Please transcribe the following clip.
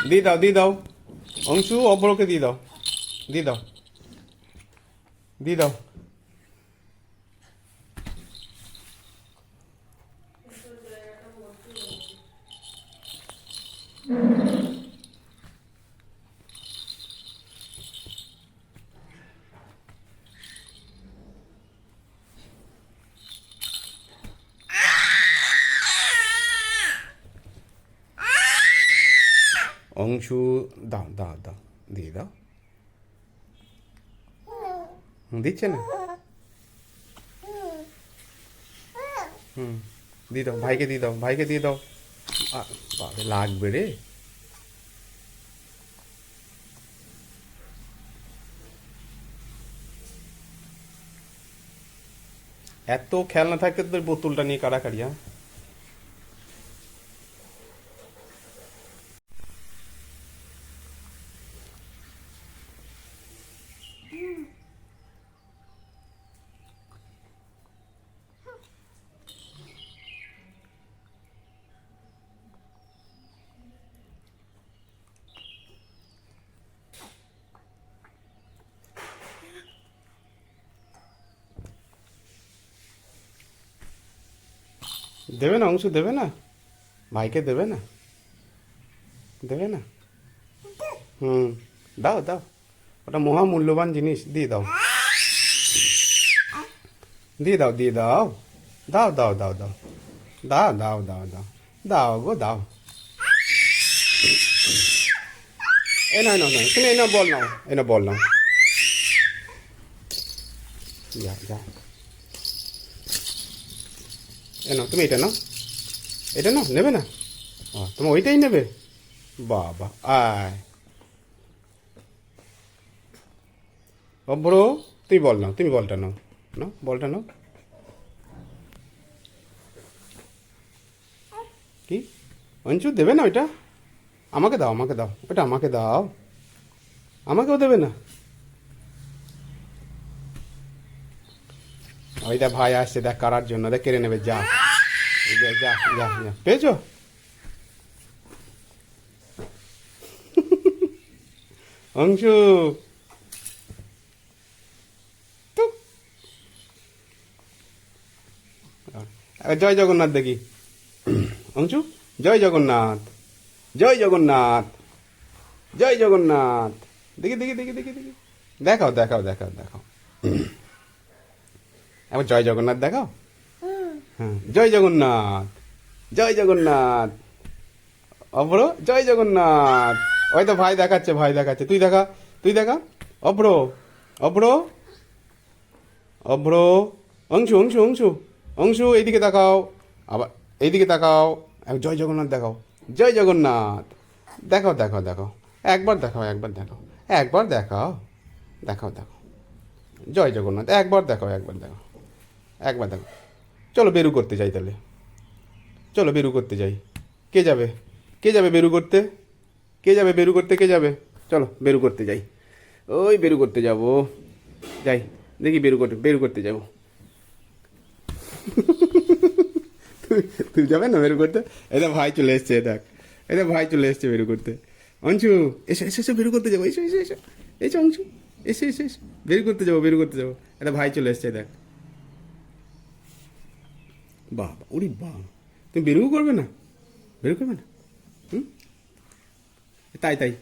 দিয়ে দাও অংশু, অভ্রকে দিয়ে দাও, দিয়ে দাও, দিয়ে দাও। অংশু, দাও দাও দাও, দিয়ে দাও। দিচ্ছে না। দিয়ে দাও, ভাইকে দিয়ে দাও, ভাইকে দিয়ে দাও। বাবা লাগবে রে। এত খেলনা থাকতে তোর বোতলটা নিয়ে কাড়াকাড়ি, হ্যাঁ? দেবে না অংশু, দেবে না, ভাইকে দেবে না, দেবে না। দাও দাও, ওটা মহা মূল্যবান জিনিস, দিয়ে দাও, দিয়ে দাও, দিয়ে দাও, দাও দাও দাও দাও, দাও দাও দাও দাও, দাও গো দাও। এ না না না, তুমি এ না বল নাও, এ না বল নাও। যা যা, এ নাও, তুমি এটা নাও, এটা নাও, নেবে না? তোমার ওইটাই নেবে? বাবা আয় অব্র, তুই বল নাও, তুমি বলটা নাও, নাও বলটা নাও। কি অঞ্চু, দেবে না ওইটা? আমাকে দাও, আমাকে দাও, ওটা আমাকে দাও, আমাকেও দেবে না? ওইটা ভাই আসছে দেখ কারার জন্য, দেখ কেড়ে নেবে, যা যা যা যা যা, পেয়েছো? অংশু, টুক। জয় জগন্নাথ দেখি অংশু, জয় জগন্নাথ, জয় জগন্নাথ, জয় জগন্নাথ, দেখি দেখি দেখি দেখি দেখি, দেখাও দেখাও দেখাও দেখাও, এবার জয় জগন্নাথ দেখাও। হ্যাঁ, জয় জগন্নাথ, জয় জগন্নাথ, অভ্র, জয় জগন্নাথ। ওই তো ভাই দেখাচ্ছে, ভাই দেখাচ্ছে, তুই দেখা, তুই দেখা, অভ্র, অভ্র, অভ্র, অংশু অংশু অংশু, অংশু এইদিকে দেখাও, আবার এইদিকে তাকাও, জয় জগন্নাথ দেখাও, জয় জগন্নাথ, দেখাও দেখাও দেখাও, একবার দেখাও, একবার দেখাও, একবার দেখাও, দেখাও দেখাও, জয় জগন্নাথ, একবার দেখাও, একবার দেখাও, একবার দেখো। চলো বেরু করতে যাই তাহলে, চলো বেরু করতে যাই। কে যাবে, কে যাবে বেরু করতে, কে যাবে বেরু করতে, কে যাবে? চলো বেরু করতে যাই, ওই বেরু করতে যাব, যাই দেখি বেরু করতে যাব। তুই তুই যাবে না বেরু করতে? এটা ভাই চলে এসছে, দেখ, এটা ভাই চলে এসছে বেরু করতে। অংশু, এসো এসো এসো, বেরু করতে যাবো, এসো এসো এসো, এসো অংশু, এসো এসো এসো, বেরু করতে যাবো, বেরু করতে যাবো, এটা ভাই চলে এসছে, দেখ। বাবা, ওরে বাবা, তুমি বেরু করবে না, বেরু করবে না? হুম, তাই তাই